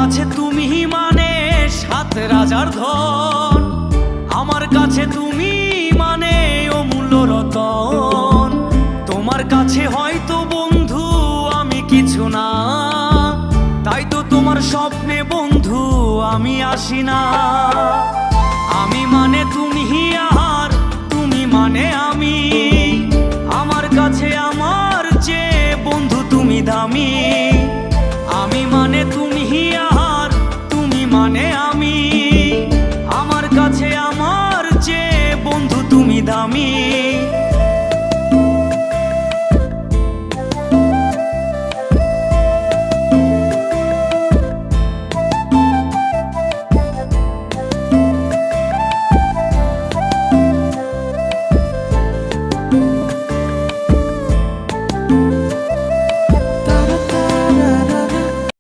কাছে তুমি মানে সাত রাজার ধন, আমার কাছে তুমি মানে অমূল্য রতন। তোমার কাছে হয়তো বন্ধু আমি কিছু না, তাই তো তোমার স্বপ্নে বন্ধু আমি আসি না। আমি মানে তুমি আর তুমি মানে আমি, আমার কাছে আমার যে বন্ধু তুমি দামি।